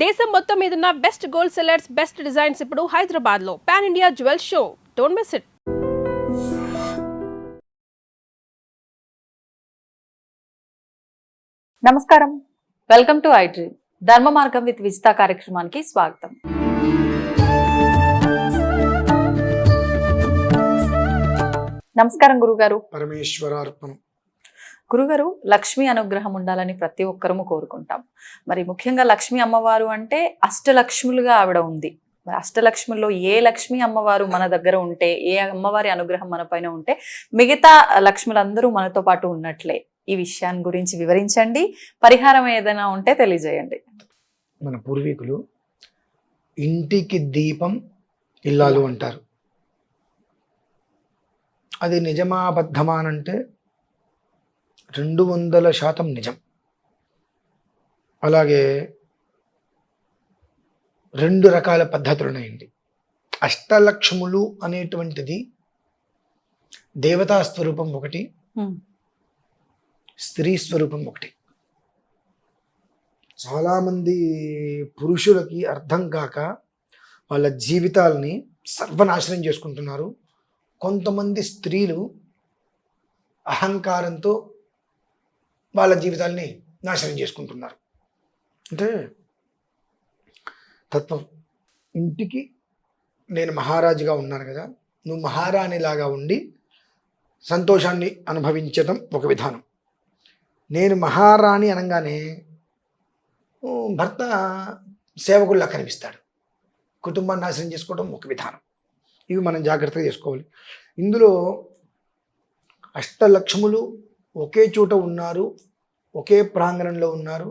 దేశం మొత్తం మీదున్న best gold sellers, best designs ఇప్పుడు హైదరాబాద్ లో pan India jewel show. Don't miss it. నమస్కారం, welcome to I dream. Dharma Margam with Vijitha కార్యక్రమానికి స్వాగతం. నమస్కారం గురుగారు. పరమేశ్వరార్పణం. గురుగారు, లక్ష్మి అనుగ్రహం ఉండాలని ప్రతి ఒక్కరము కోరుకుంటాం. మరి ముఖ్యంగా లక్ష్మి అమ్మవారు అంటే అష్టలక్ష్ములుగా ఆవిడ ఉంది. మరి అష్టలక్ష్ముల్లో ఏ లక్ష్మి అమ్మవారు మన దగ్గర ఉంటే, ఏ అమ్మవారి అనుగ్రహం మన పైన ఉంటే మిగతా లక్ష్ములందరూ మనతో పాటు ఉన్నట్లే. ఈ విషయాన్ని గురించి వివరించండి. పరిహారం ఏదైనా ఉంటే తెలియజేయండి. మన పూర్వీకులు ఇంటికి దీపం ఇల్లాలు అంటారు. అది నిజమా అబద్ధమా అంటే 200% నిజం. అలాగే 2 రకాల పద్ధతులు ఉన్నాయండి. అష్టలక్ష్ములు అనేటువంటిది దేవతా స్వరూపం ఒకటి, స్త్రీ స్వరూపం ఒకటి. చాలామంది పురుషులకి అర్థం కాక వాళ్ళ జీవితాలని సర్వనాశనం చేసుకుంటున్నారు. కొంతమంది స్త్రీలు అహంకారంతో వాళ్ళ జీవితాల్ని నాశనం చేసుకుంటున్నారు. అంటే తత్వం. ఇంటికి నేను మహారాజుగా ఉన్నాను కదా, నువ్వు మహారాణిలాగా ఉండి సంతోషాన్ని అనుభవించడం ఒక విధానం. నేను మహారాణి అనగానే భర్త సేవకుల్లా కనిపిస్తాడు. కుటుంబాన్ని నాశనం చేసుకోవడం ఒక విధానం. ఇవి మనం జాగ్రత్తగా చేసుకోవాలి. ఇందులో అష్టలక్ష్ములు ఒకే చోట ఉన్నారు, ఒకే ప్రాంగణంలో ఉన్నారు.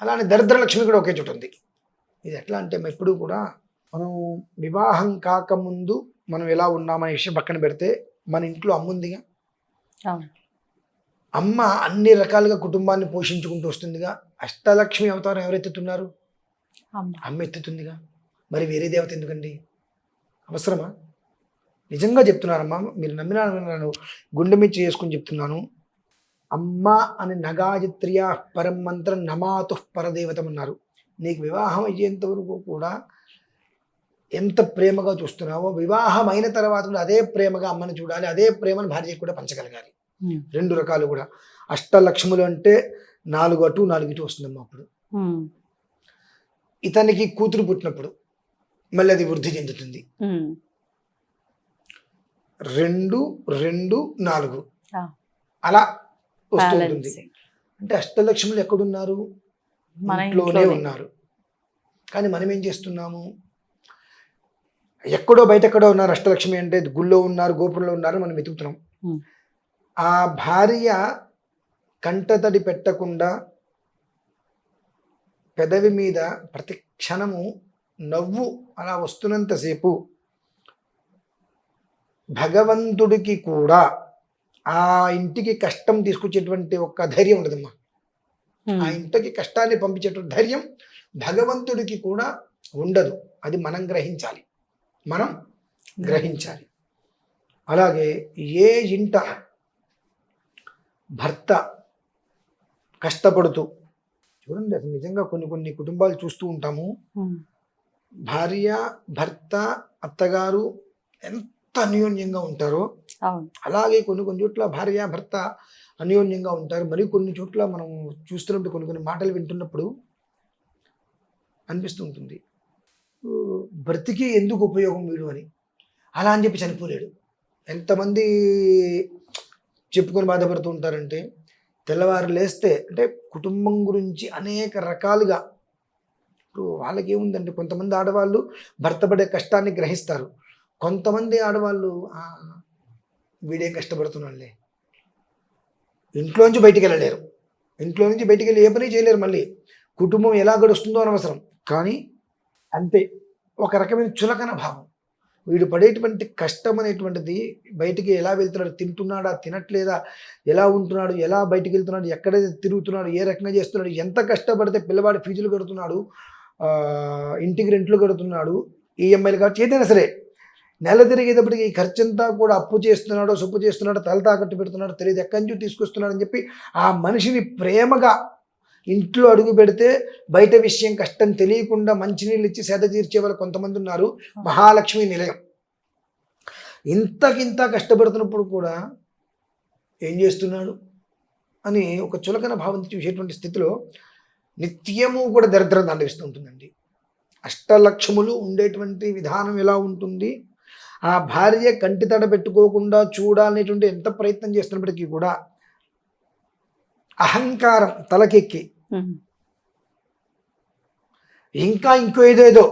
అలానే దరిద్ర లక్ష్మి కూడా ఒకే చోట ఉంది. ఇది ఎట్లా అంటే ఎప్పుడు కూడా మనం వివాహం కాకముందు మనం ఎలా ఉన్నామనే విషయం పక్కన పెడితే, మన ఇంట్లో అమ్మ ఉందిగా, అమ్మ అన్ని రకాలుగా కుటుంబాన్ని పోషించుకుంటూ వస్తుందిగా. అష్టలక్ష్మి అవతారం ఎవరెత్తుతున్నారు? అమ్మ ఎత్తుతుందిగా. మరి వేరే దేవత ఎందుకండి? అవసరమా? నిజంగా చెప్తున్నారమ్మా, మీరు నమ్మినాను, గుండె మీద చేసుకుని చెప్తున్నాను. అమ్మ అని నగాయత్రియా పరం మంత్రం నమాతు పరదేవతం అన్నారు. నీకు వివాహం అయ్యేంత వరకు కూడా ఎంత ప్రేమగా చూస్తున్నావో, వివాహం అయిన తర్వాత కూడా అదే ప్రేమగా అమ్మని చూడాలి, అదే ప్రేమను భార్యకు కూడా పంచగలగాలి. 2 రకాలు కూడా. అష్టలక్ష్ములు అంటే 4 అటు 4 ఇటు వస్తుందమ్మా. అప్పుడు ఇతనికి కూతురు పుట్టినప్పుడు మళ్ళీ అది వృద్ధి చెందుతుంది. 2, 2, 4 అలా వస్తూ ఉంటుంది. అంటే అష్టలక్ష్ములు ఎక్కడున్నారు? ఇంట్లోనే ఉన్నారు. కానీ మనం ఏం చేస్తున్నాము? ఎక్కడో బయట ఎక్కడో ఉన్నారు అష్టలక్ష్మి అంటే, గుళ్ళో ఉన్నారు, గోపురంలో ఉన్నారు, మనం వెతుకుతున్నాం. ఆ భార్య కంటతడి పెట్టకుండా పెదవి మీద ప్రతి క్షణము నవ్వు అలా వస్తున్నంతసేపు భగవంతుడికి కూడా ఆ ఇంటికి కష్టం తీసుకొచ్చేటువంటి ఒక ధైర్యం ఉండదమ్మా. ఆ ఇంటికి కష్టాన్ని పంపించేటువంటి ధైర్యం భగవంతుడికి కూడా ఉండదు. అది మనం గ్రహించాలి, మనం గ్రహించాలి. అలాగే ఏ ఇంట భర్త కష్టపడుతూ, చూడండి అసలు నిజంగా కొన్ని కుటుంబాలు చూస్తూ ఉంటాము. భార్య, భర్త, అత్తగారు ఎంత అన్యోన్యంగా ఉంటారో, అలాగే కొన్ని చోట్ల భార్య, భర్త అన్యోన్యంగా ఉంటారు. మరి కొన్ని చోట్ల మనం చూస్తున్నప్పుడు కొన్ని మాటలు వింటున్నప్పుడు అనిపిస్తూ ఉంటుంది, బ్రతికి ఎందుకు ఉపయోగం వీడు అని. అలా అని చెప్పి చనిపోలేడు. ఎంతమంది చెప్పుకొని బాధపడుతూ ఉంటారంటే, తెల్లవారు లేస్తే అంటే కుటుంబం గురించి అనేక రకాలుగా. ఇప్పుడు వాళ్ళకి ఏముందంటే, కొంతమంది ఆడవాళ్ళు భర్త పడే కష్టాన్ని గ్రహిస్తారు. కొంతమంది ఆడవాళ్ళు వీడేం కష్టపడుతున్నాడులే, ఇంట్లో నుంచి బయటికి వెళ్ళలేరు. ఇంట్లో నుంచి బయటికి వెళ్ళి ఏ పని చేయలేరు. మళ్ళీ కుటుంబం ఎలా గడుస్తుందో అనవసరం. కానీ అంతే, ఒక రకమైన చులకన భావం. వీడు పడేటువంటి కష్టం అనేటువంటిది, బయటికి ఎలా వెళ్తున్నాడు, తింటున్నాడా, తినట్లేదా, ఎలా ఉంటున్నాడు, ఎలా బయటికి వెళ్తున్నాడు, ఎక్కడ తిరుగుతున్నాడు, ఏ రకంగా చేస్తున్నాడు, ఎంత కష్టపడితే పిల్లవాడి ఫీజులు కడుతున్నాడు, ఇంటికి రెంట్లు కడుతున్నాడు, ఈఎంఐలు కాబట్టి ఏదైనా సరే నెల తిరిగేటప్పటికి ఈ ఖర్చంతా కూడా అప్పు చేస్తున్నాడో సొప్పు చేస్తున్నాడో తల తాకట్టు పెడుతున్నాడో తెలియదు, ఎక్కడి నుంచి తీసుకొస్తున్నాడు అని చెప్పి ఆ మనిషిని ప్రేమగా ఇంట్లో అడుగు పెడితే బయట విషయం కష్టం తెలియకుండా మంచినీళ్ళు ఇచ్చి సేద తీర్చే వాళ్ళు కొంతమంది ఉన్నారు. మహాలక్ష్మి నిలయం. ఇంతకింత కష్టపడుతున్నప్పుడు కూడా ఏం చేస్తున్నాడు అని ఒక చులకన భావంతో చూసేటువంటి స్థితిలో నిత్యము కూడా దరిద్రం దండవిస్తూ ఉంటుందండి. అష్టలక్ష్ములు ఉండేటువంటి విధానం ఎలా ఉంటుంది, ఆ భార్య కంటి తడ పెట్టుకోకుండా చూడాలనేటువంటి ఎంత ప్రయత్నం చేస్తున్నప్పటికీ కూడా అహంకారం తలకెక్కి ఇంకా ఇంకో ఏదేదో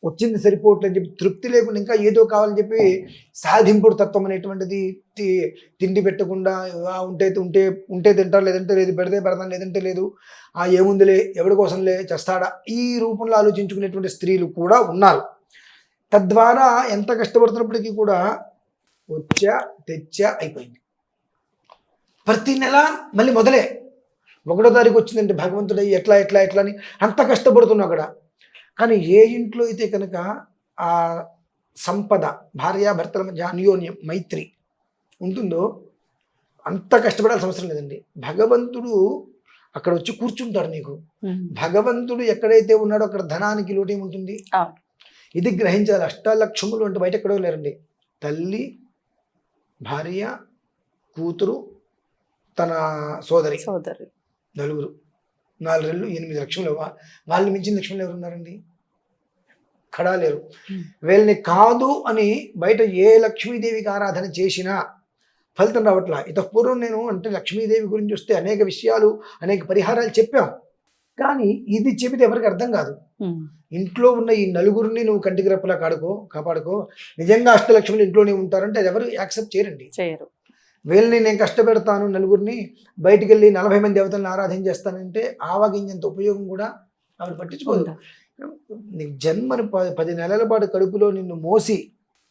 వచ్చింది సరిపోవట్లని చెప్పి తృప్తి లేకుండా ఇంకా ఏదో కావాలని చెప్పి సాధింపుడు తత్వం అనేటువంటిది తిండి పెట్టకుండా ఉంటే తింటారు, లేదంటే లేదు, పెడితే పెడతాను, లేదంటే లేదు, ఏముందిలే, ఎవరి కోసంలే చేస్తాడా, ఈ రూపంలో ఆలోచించుకునేటువంటి స్త్రీలు కూడా ఉన్నారు. తద్వారా ఎంత కష్టపడుతున్నప్పటికీ కూడా తెచ్చా అయిపోయింది. ప్రతి నెల మళ్ళీ మొదలే. 1వ తారీఖు వచ్చిందంటే భగవంతుడు ఎట్లా ఎట్లా ఎట్లా అని అంత కష్టపడుతున్నావు అక్కడ. కానీ ఏ ఇంట్లో అయితే కనుక ఆ సంపద, భార్యాభర్తల మధ్య అన్యోన్యం, మైత్రి ఉంటుందో అంత కష్టపడాల్సిన అవసరం లేదండి. భగవంతుడు అక్కడ వచ్చి కూర్చుంటాడు నీకు. భగవంతుడు ఎక్కడైతే ఉన్నాడో అక్కడ ధనానికి లోటు ఏముంటుంది. ఇది గ్రహించాలి. అష్టలక్ష్ములు అంటే బయట ఎక్కడో లేరండి. తల్లి, భార్య, కూతురు, తన సోదరి, నలుగురు, 4 రెళ్ళు 8 లక్షలు. వాళ్ళని మించిన లక్ష్ములు ఎవరు ఉన్నారండి? ఎక్కడా లేరు. వీళ్ళని కాదు అని బయట ఏ లక్ష్మీదేవికి ఆరాధన చేసినా ఫలితం రావట్లా. పూర్వం నేను అంటే లక్ష్మీదేవి గురించి వస్తే అనేక విషయాలు, అనేక పరిహారాలు చెప్పాం. కానీ ఇది చెబితే ఎవరికి అర్థం కాదు. ఇంట్లో ఉన్న ఈ నలుగురిని నువ్వు కంటికి రెప్పలా కాపాడుకో, నిజంగా అష్టలక్ష్ములు ఇంట్లోనే ఉంటారంటే అది ఎవరు యాక్సెప్ట్ చేయరు. వీళ్ళని నేను కష్టపెడతాను, నలుగురిని బయటికి వెళ్ళి 40 మంది దేవతలను ఆరాధన చేస్తానంటే ఆవగింజంత ఉపయోగం కూడా ఆవిడ పట్టించుకోదు. నీ జన్మని 10 నెలల పాటు కడుపులో నిన్ను మోసి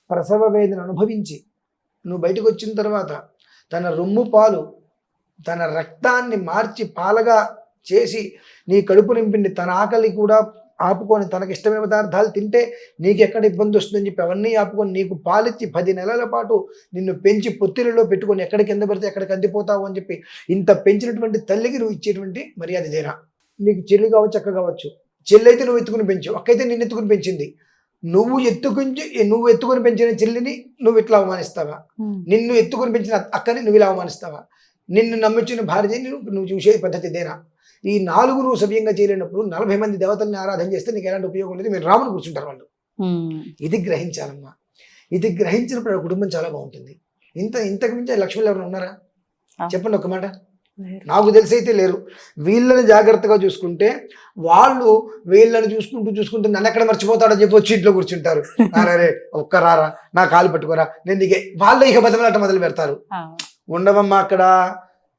ప్రసవ వేదన అనుభవించి నువ్వు బయటకు వచ్చిన తర్వాత తన రొమ్ము పాలు, తన రక్తాన్ని మార్చి పాలగా చేసి నీ కడుపు నింపింది, తన ఆకలి కూడా ఆపుకొని తనకి ఇష్టమైన పదార్థాలు తింటే నీకు ఎక్కడ ఇబ్బంది వస్తుందని చెప్పి అవన్నీ ఆపుకొని నీకు పాలిచ్చి 10 నెలల పాటు నిన్ను పెంచి పొత్తిళ్ళలో పెట్టుకొని ఎక్కడ కింద పడితే ఎక్కడికి అందిపోతావు అని చెప్పి ఇంత పెంచినటువంటి తల్లికి నువ్వు ఇచ్చేటువంటి మర్యాద ఇదేనా? నీకు చెల్లి కావచ్చు, అక్క కావచ్చు. చెల్లి అయితే నువ్వు ఎత్తుకుని పెంచు, అక్కయితే నిన్ను ఎత్తుకుని పెంచింది. నువ్వు ఎత్తుకుని పెంచిన చెల్లిని నువ్వు ఇట్లా అవమానిస్తావా? నిన్ను ఎత్తుకుని పెంచిన అక్కని నువ్వు ఇలా అవమానిస్తావా? నిన్ను నమ్మించిన భార్యని నువ్వు చూసే పద్ధతి ఇదేనా? ఈ 4 నువ్వు సవ్యంగా చేయలేనప్పుడు 40 మంది దేవతల్ని ఆరాధన చేస్తే నీకు ఎలాంటి ఉపయోగం లేదు. మీరు రాముని కూర్చుంటారు వాళ్ళు. ఇది గ్రహించాలమ్మా. ఇది గ్రహించినప్పుడు కుటుంబం చాలా బాగుంటుంది. ఇంతకు మించి లక్ష్మీలు ఎవరైనా ఉన్నారా? చెప్పండి ఒక మాట. నాకు తెలిసి అయితే లేరు. వీళ్ళని జాగ్రత్తగా చూసుకుంటే వాళ్ళు వీళ్ళని చూసుకుంటూ నన్ను ఎక్కడ మర్చిపోతాడని చెప్పి వచ్చి ఇంట్లో కూర్చుంటారు. అరే ఒక్క రారా, నా కాలు పట్టుకోరా, నేను దిగే, వాళ్ళు ఇక బతిమలాట మొదలు పెడతారు. ఉండవమ్మా, అక్కడ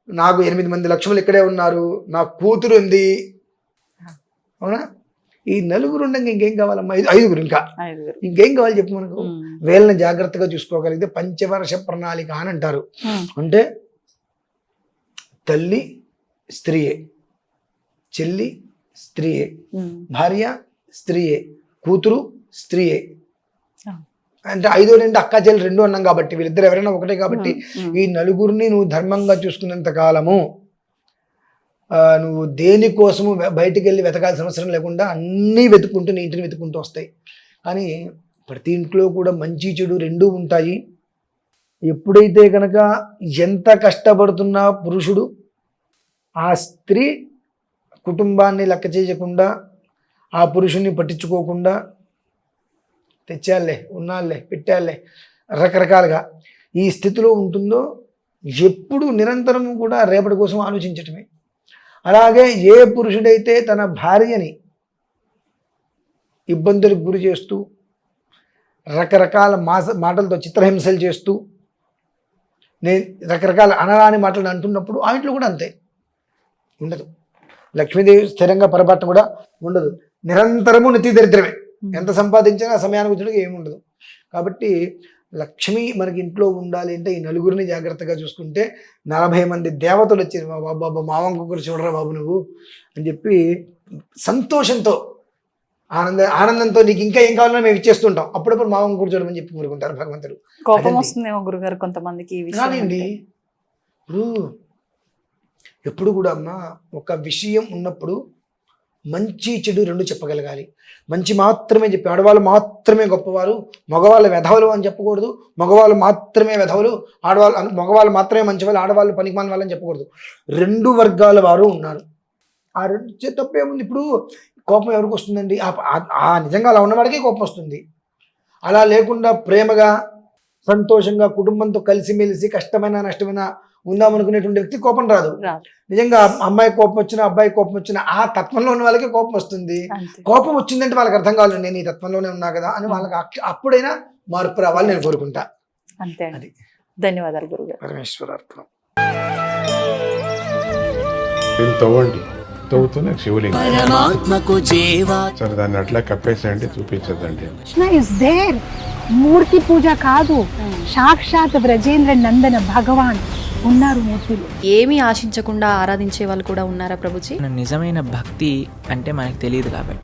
నాకు 8 మంది లక్ష్ములు ఇక్కడే ఉన్నారు, నా కూతురు ఉంది. అవునా? ఈ 4 ఉండగా ఇంకేం కావాలమ్మా? 5 ఇంకేం కావాలి చెప్పు మనకు. వీళ్ళని జాగ్రత్తగా చూసుకోగలిగితే పంచవర్ష ప్రణాళిక అని అంటారు. అంటే తల్లి స్త్రీయే, చెల్లి స్త్రీయే, భార్య స్త్రీయే, కూతురు స్త్రీయే. అంటే 5 2 అక్క చెల్లి 2 అన్నాం కాబట్టి వీళ్ళిద్దరు ఎవరైనా ఒకటే కాబట్టి ఈ 4 నువ్వు ధర్మంగా చూసుకున్నంత కాలము నువ్వు దేనికోసము బయటికి వెళ్ళి వెతకాల్సిన అవసరం లేకుండా అన్నీ వెతుక్కుంటూ నీ ఇంటిని వెతుక్కుంటూ వస్తాయి. కానీ ప్రతి ఇంట్లో కూడా మంచి చెడు 2 ఉంటాయి. ఎప్పుడైతే కనుక ఎంత కష్టపడుతున్నా పురుషుడు ఆ స్త్రీ కుటుంబాన్ని లెక్క చేయకుండా ఆ పురుషుని పట్టించుకోకుండా తెచ్చాలే, ఉన్నాలే, పెట్టాలే, రకరకాలుగా ఈ స్థితిలో ఉంటుందో ఎప్పుడు నిరంతరము కూడా రేపటి కోసం ఆలోచించటమే. అలాగే ఏ పురుషుడైతే తన భార్యని ఇబ్బందులకు గురి చేస్తూ రకరకాల మాటలతో చిత్రహింసలు చేస్తూ రకరకాల అనరాని మాటలు అంటున్నప్పుడు ఆ ఇంట్లో కూడా అంతే ఉండదు. లక్ష్మీదేవి స్థిరంగా పొరపాటు కూడా ఉండదు. నిరంతరము నిత్య దరిద్రమే. ఎంత సంపాదించినా సమయానికి వచ్చేటికి ఏముండదు. కాబట్టి లక్ష్మి మనకి ఇంట్లో ఉండాలి అంటే ఈ 4 జాగ్రత్తగా చూసుకుంటే 40 మంది దేవతలు వచ్చి బాబా మావంకు కూడా చూడరా బాబు నువ్వు అని చెప్పి సంతోషంతో ఆనందంతో నీకు ఇంకా ఏం కావాలన్నా మేము ఇచ్చేస్తుంటాం. అప్పుడప్పుడు మావంకు కూడా చూడమని చెప్పి కోరుకుంటారు భగవంతుడు. కోపం వస్తుందేమో గురుగారు కొంతమందికి. కానివ్వండి, ఇప్పుడు ఎప్పుడు కూడా అమ్మ ఒక విషయం ఉన్నప్పుడు మంచి చెడు రెండు చెప్పగలగాలి. మంచి మాత్రమే చెప్పి ఆడవాళ్ళు మాత్రమే గొప్పవారు, మగవాళ్ళు వెధవలు అని చెప్పకూడదు. మగవాళ్ళు మాత్రమే వెధవలు, మగవాళ్ళు మాత్రమే మంచివాళ్ళు, ఆడవాళ్ళు పనికిమాలిన వాళ్ళని చెప్పకూడదు. రెండు వర్గాల వారు ఉన్నారు. ఆ రెండు తప్పేముంది? ఇప్పుడు కోపం ఎవరికి వస్తుందండి? ఆ నిజంగా అలా ఉన్నవాడికి కోపం వస్తుంది. అలా లేకుండా ప్రేమగా సంతోషంగా కుటుంబంతో కలిసిమెలిసి కష్టమైన నష్టమైన ఉందామనుకునేటువంటి వ్యక్తి కోపం రాదు. నిజంగా అమ్మాయి కోపం వచ్చినా అబ్బాయి కోపం వచ్చినా ఆ తత్వంలో ఉన్న వాళ్ళకి కోపం వస్తుంది. కోపం వచ్చిందంటే వాళ్ళకి అర్థం కావాలి, నేను ఈ తత్వంలోనే ఉన్నా కదా అని వాళ్ళకి అప్పుడైనా మార్పు రావాలి నేను కోరుకుంటా. అంతే అది. అండి. ధన్యవాదాలు గురుగారు. పరమేశ్వరార్పణం. తవ్వండి, తవ్వుతూనే శివలింగం. పరమాత్మకు జీవా సరే దాన్ని అట్లా కప్పేసేయండి, చూపించదండి. Krishna is there. మూర్తి పూజ కాదు, సాక్షాత్ బ్రజేంద్ర నందన భగవాన్ ఉన్నారు మూర్తిలో. ఏమీ ఆశించకుండా ఆరాధించే వాళ్ళు కూడా ఉన్నారా ప్రభుజీ? నిజమైన భక్తి అంటే మనకు తెలియదు కాబట్టి